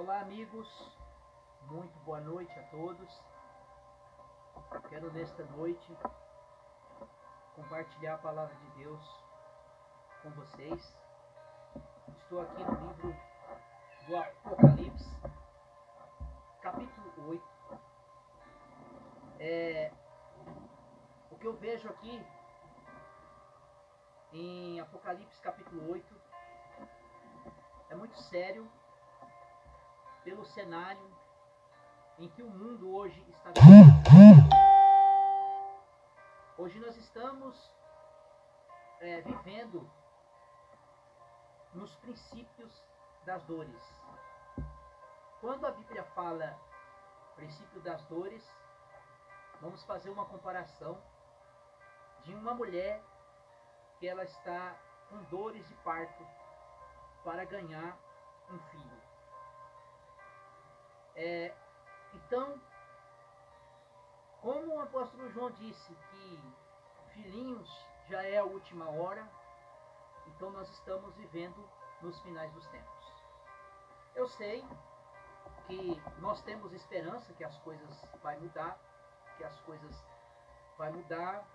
Olá, amigos, muito boa noite a todos. Quero nesta noite compartilhar a palavra de Deus com vocês. Estou aqui no livro do Apocalipse, capítulo 8. O que eu vejo aqui em Apocalipse capítulo 8 é muito sério pelo cenário em que o mundo hoje está vivendo. Hoje nós estamos vivendo nos princípios das dores. Quando a Bíblia fala princípio das dores, vamos fazer uma comparação de uma mulher que ela está com dores de parto para ganhar um filho. Então, como o apóstolo João disse que filhinhos já é a última hora, então nós estamos vivendo nos finais dos tempos. Eu sei que nós temos esperança que as coisas vão mudar,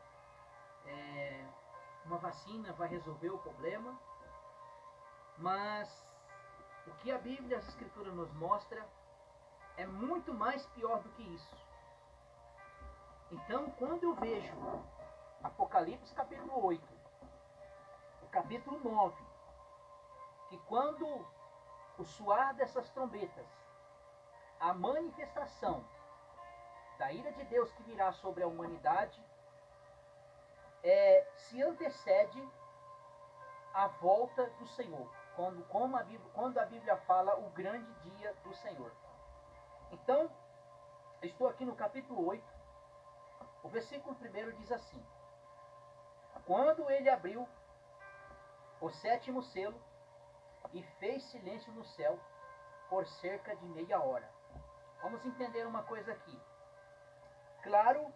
uma vacina vai resolver o problema, mas o que a Bíblia e as Escrituras nos mostra é muito mais pior do que isso. Então, quando eu vejo Apocalipse capítulo 8, o capítulo 9, que quando o soar dessas trombetas, a manifestação da ira de Deus que virá sobre a humanidade, se antecede à volta do Senhor, quando a Bíblia fala o grande dia do Senhor. Então, estou aqui no capítulo 8, o versículo 1 diz assim: quando ele abriu o 7º selo e fez silêncio no céu por cerca de meia hora. Vamos entender uma coisa aqui. Claro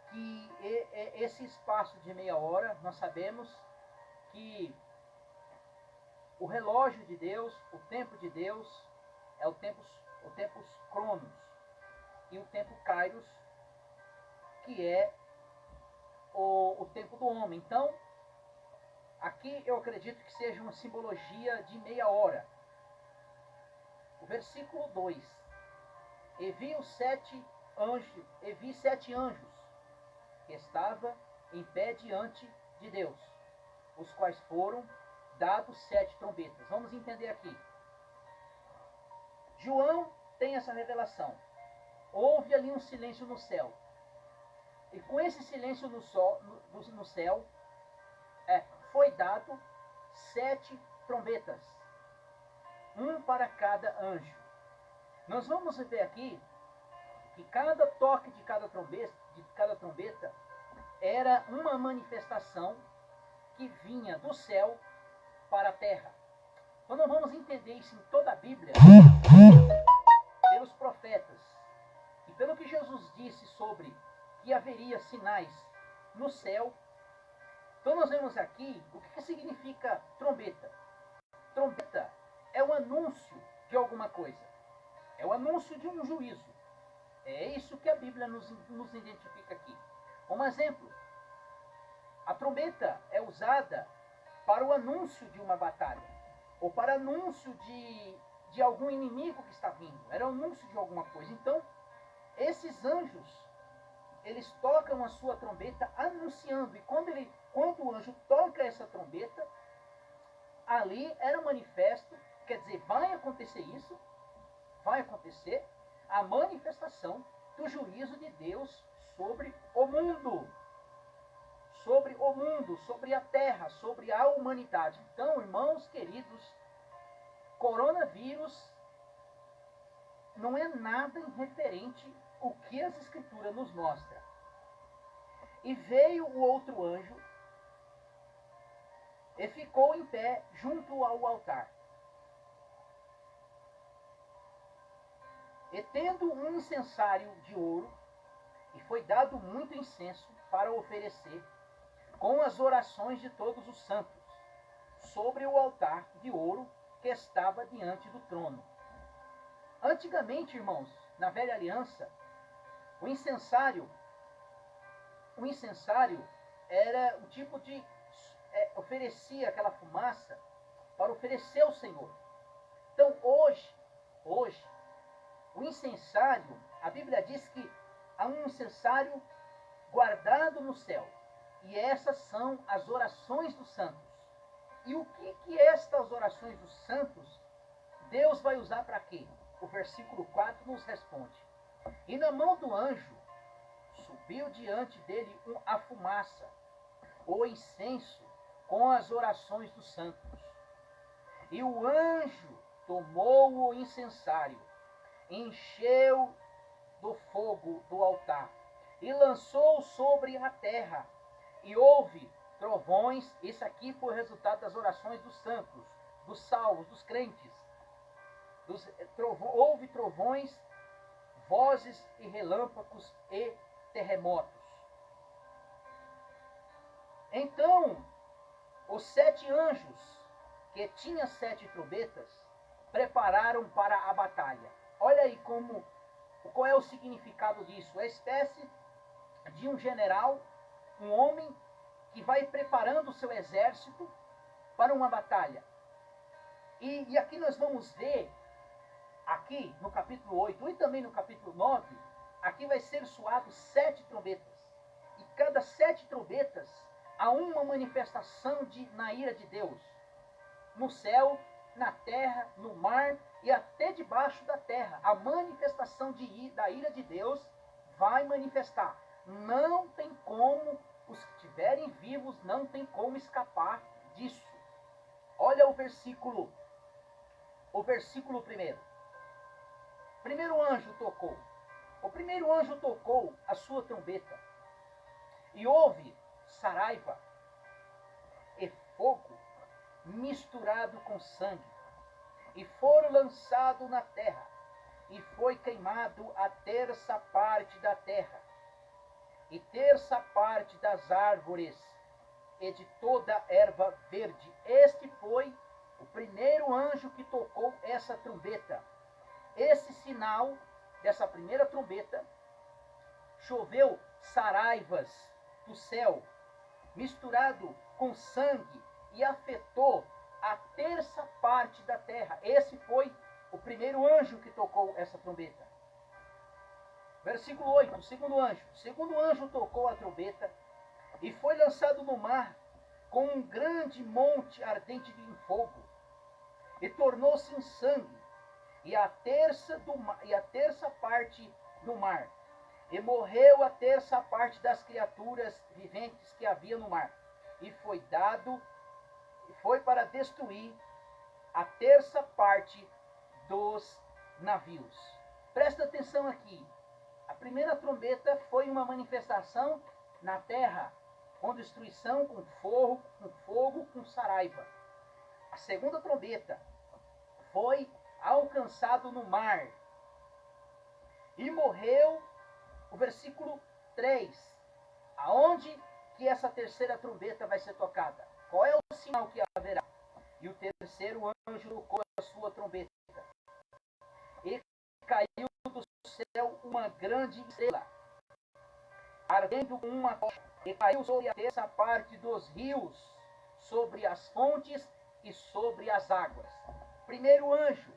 que esse espaço de meia hora, nós sabemos que o relógio de Deus, o tempo de Deus, é o tempus cronos, e o tempo kairos, que é o tempo do homem. Então, aqui eu acredito que seja uma simbologia de meia hora. O versículo 2: e vi 7 anjos que estavam em pé diante de Deus, os quais foram dados 7 trombetas. Vamos entender aqui. João tem essa revelação. Houve ali um silêncio no céu. E com esse silêncio no céu, foi dado 7 trombetas. Um para cada anjo. Nós vamos ver aqui que cada toque de cada trombeta era uma manifestação que vinha do céu para a terra. Então nós vamos entender isso em toda a Bíblia, pelos profetas, e pelo que Jesus disse sobre que haveria sinais no céu. Então nós vemos aqui o que significa trombeta. Trombeta é o anúncio de alguma coisa, é o anúncio de um juízo. É isso que a Bíblia nos identifica aqui. Um exemplo: a trombeta é usada para o anúncio de uma batalha, ou para anúncio de algum inimigo que está vindo. Era o anúncio de alguma coisa. Então, esses anjos, eles tocam a sua trombeta anunciando. E quando o anjo toca essa trombeta, ali era um manifesto, quer dizer, vai acontecer isso, vai acontecer a manifestação do juízo de Deus sobre o mundo. Sobre a terra, sobre a humanidade. Então, irmãos queridos, coronavírus não é nada irreferente ao que as Escrituras nos mostram. E veio o outro anjo e ficou em pé junto ao altar. E tendo um incensário de ouro, e foi dado muito incenso para oferecer, com as orações de todos os santos, sobre o altar de ouro que estava diante do trono. Antigamente, irmãos, na velha aliança, o incensário era o tipo de oferecia aquela fumaça para oferecer ao Senhor. Então hoje, o incensário, a Bíblia diz que há um incensário guardado no céu. E essas são as orações dos santos. E o que estas orações dos santos, Deus vai usar para quê? O versículo 4 nos responde. E na mão do anjo subiu diante dele a fumaça, o incenso com as orações dos santos. E o anjo tomou o incensário, encheu do fogo do altar e lançou sobre a terra. E houve trovões. Isso aqui foi o resultado das orações dos santos, dos salvos, dos crentes. Houve trovões, vozes e relâmpagos e terremotos. Então, os 7 anjos, que tinham 7 trombetas, prepararam para a batalha. Olha aí qual é o significado disso. É a espécie de um general, um homem que vai preparando o seu exército para uma batalha. E aqui nós vamos ver, aqui no capítulo 8 e também no capítulo 9, aqui vai ser soado 7 trombetas. E cada 7 trombetas há uma manifestação na ira de Deus. No céu, na terra, no mar e até debaixo da terra. A manifestação da ira de Deus vai manifestar. Não tem como, os que estiverem vivos, não tem como escapar disso. Olha o versículo 1. Primeiro anjo tocou. O primeiro anjo tocou a sua trombeta. E houve saraiva e fogo misturado com sangue. E foram lançados na terra. E foi queimado a 1/3 parte da terra. E 1/3 parte das árvores. E de toda erva verde. Este foi o primeiro anjo que tocou essa trombeta. Esse sinal dessa primeira trombeta, choveu saraivas do céu, misturado com sangue, e afetou a 1/3 parte da terra. Esse foi o primeiro anjo que tocou essa trombeta. Versículo 8, o segundo anjo. O segundo anjo tocou a trombeta e foi lançado no mar com um grande monte ardente de fogo, e tornou-se em sangue, e a 1/3 parte do mar. E morreu a 1/3 parte das criaturas viventes que havia no mar. E foi para destruir a 1/3 parte dos navios. Presta atenção aqui. A primeira trombeta foi uma manifestação na terra, com destruição, com fogo, com saraiva. A segunda trombeta foi alcançado no mar. E morreu, o versículo 3. Aonde que essa terceira trombeta vai ser tocada? Qual é o sinal que haverá? E o terceiro anjo tocou a sua trombeta. E caiu do céu uma grande estrela, ardendo com uma tocha, e caiu sobre a 1/3 parte dos rios, sobre as fontes e sobre as águas. Primeiro anjo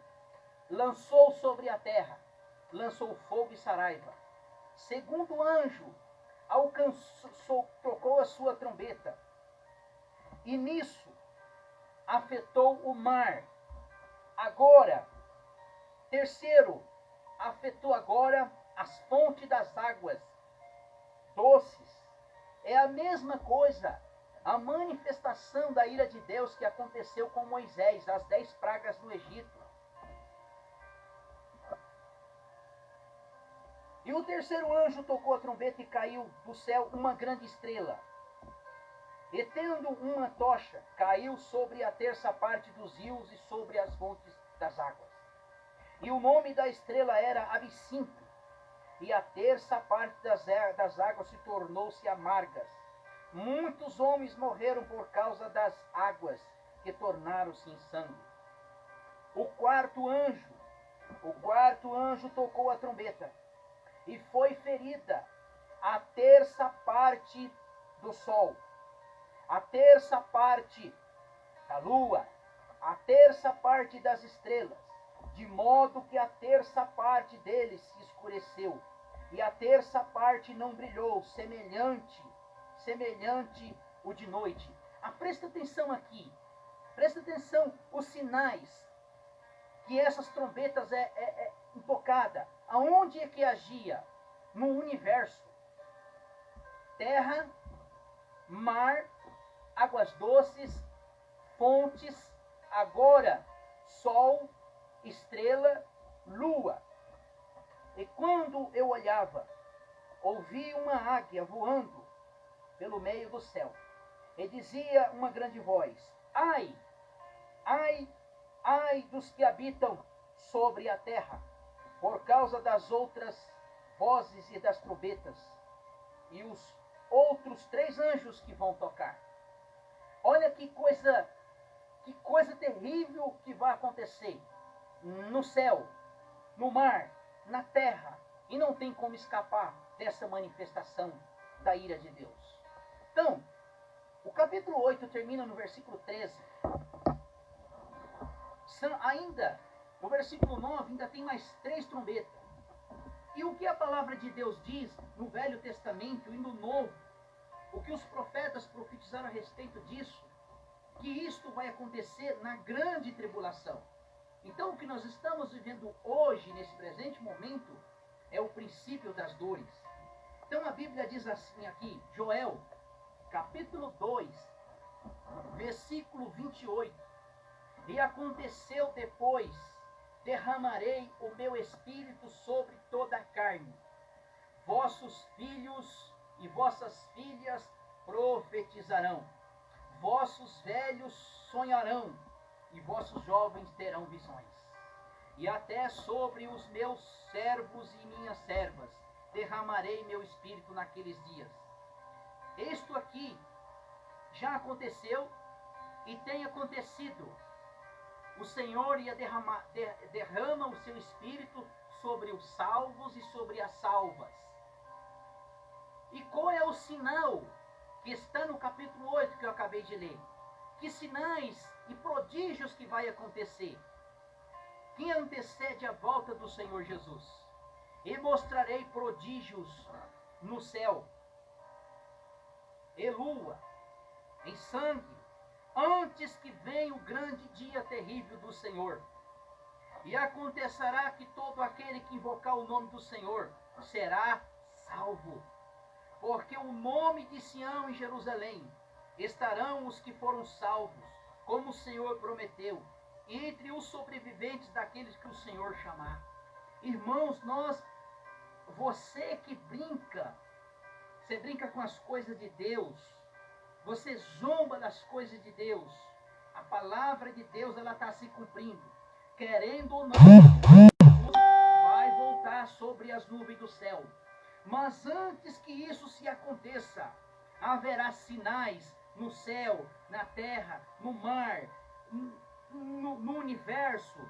lançou sobre a terra, lançou fogo e saraiva. Segundo anjo tocou a sua trombeta, e nisso afetou o mar. Agora, terceiro, afetou agora as fontes das águas doces. É a mesma coisa, a manifestação da ira de Deus que aconteceu com Moisés, as 10 pragas no Egito. E o terceiro anjo tocou a trombeta e caiu do céu uma grande estrela. E tendo uma tocha, caiu sobre a 1/3 parte dos rios e sobre as fontes das águas. E o nome da estrela era Absinto. E a 1/3 parte das águas se tornou-se amargas. Muitos homens morreram por causa das águas, que tornaram-se em sangue. O quarto anjo O quarto anjo tocou a trombeta, e foi ferida a terça parte do sol, a terça parte da lua, a terça parte das estrelas, de modo que a terça parte deles se escureceu, e a terça parte não brilhou, semelhante o de noite. Presta atenção aqui, presta atenção os sinais que essas trombetas tocada. Aonde é que agia? No universo. Terra, mar, águas doces, fontes, agora sol, estrela, lua. E quando eu olhava, ouvi uma águia voando pelo meio do céu. E dizia uma grande voz: ai, ai, ai dos que habitam sobre a terra, por causa das outras vozes e das trombetas, e os outros 3 anjos que vão tocar. Olha que coisa terrível que vai acontecer no céu, no mar, na terra, e não tem como escapar dessa manifestação da ira de Deus. Então, o capítulo 8 termina no versículo 13. Ainda, no versículo 9, ainda tem mais 3 trombetas. E o que a palavra de Deus diz no Velho Testamento e no Novo, o que os profetas profetizaram a respeito disso, que isto vai acontecer na grande tribulação. Então, o que nós estamos vivendo hoje, nesse presente momento, é o princípio das dores. Então, a Bíblia diz assim aqui, Joel, capítulo 2, versículo 28. E aconteceu depois, derramarei o meu espírito sobre toda a carne. Vossos filhos e vossas filhas profetizarão. Vossos velhos sonharão, e vossos jovens terão visões. E até sobre os meus servos e minhas servas derramarei meu espírito naqueles dias. Isto aqui já aconteceu e tem acontecido. O Senhor derrama o seu espírito sobre os salvos e sobre as salvas. E qual é o sinal que está no capítulo 8 que eu acabei de ler? Que sinais e prodígios que vai acontecer? Que antecede a volta do Senhor Jesus. E mostrarei prodígios no céu, e lua, em sangue, antes que venha o grande dia terrível do Senhor. E acontecerá que todo aquele que invocar o nome do Senhor será salvo. Porque o nome de Sião e Jerusalém estarão os que foram salvos, como o Senhor prometeu, entre os sobreviventes daqueles que o Senhor chamar. Irmãos, você que brinca, você brinca com as coisas de Deus, você zomba das coisas de Deus, a palavra de Deus ela está se cumprindo. Querendo ou não, vai voltar sobre as nuvens do céu. Mas antes que isso se aconteça, haverá sinais no céu, na terra, no mar, no universo.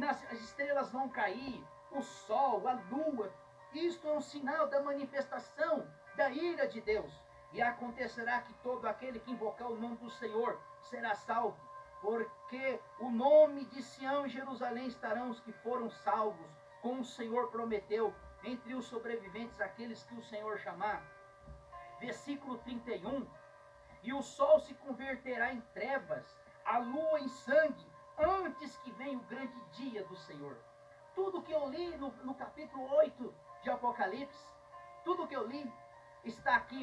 As estrelas vão cair, o sol, a lua. Isto é um sinal da manifestação da ira de Deus. E acontecerá que todo aquele que invocar o nome do Senhor será salvo. Porque o nome de Sião e Jerusalém estarão os que foram salvos, como o Senhor prometeu, entre os sobreviventes, aqueles que o Senhor chamar. Versículo 31. E o sol se converterá em trevas, a lua em sangue, antes que venha o grande dia do Senhor. Tudo que eu li no capítulo 8 de Apocalipse, tudo que eu li, está aqui,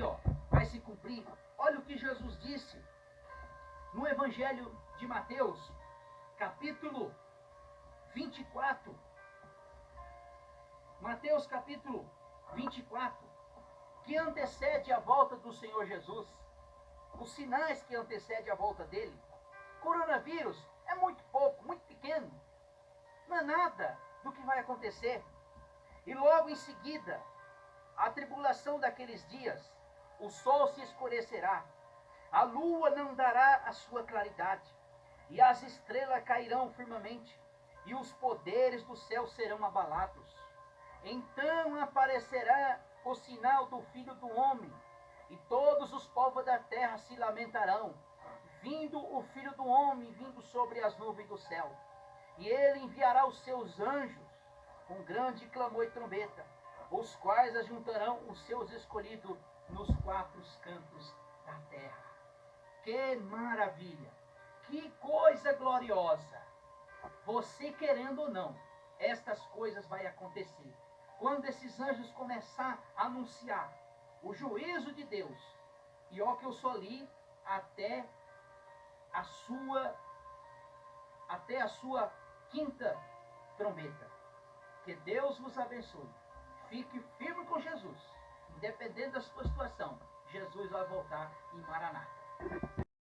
vai se cumprir. Olha o que Jesus disse no Evangelho de Mateus, capítulo 24. Mateus capítulo 24, que antecede a volta do Senhor Jesus. Os sinais que antecedem a volta dele. Coronavírus é muito pouco, muito pequeno. Não é nada do que vai acontecer. E logo em seguida, a tribulação daqueles dias, o sol se escurecerá, a lua não dará a sua claridade, e as estrelas cairão firmemente, e os poderes do céu serão abalados. Então aparecerá o sinal do Filho do Homem, e todos os povos da terra se lamentarão, vindo o Filho do Homem, vindo sobre as nuvens do céu. E ele enviará os seus anjos com grande clamor e trombeta, os quais ajuntarão os seus escolhidos nos quatro cantos da terra. Que maravilha! Que coisa gloriosa! Você querendo ou não, estas coisas vão acontecer. Quando esses anjos começar a anunciar o juízo de Deus, e ó que eu só li até a sua quinta trombeta. Que Deus vos abençoe. Fique firme com Jesus. Independente da sua situação, Jesus vai voltar em Maranata.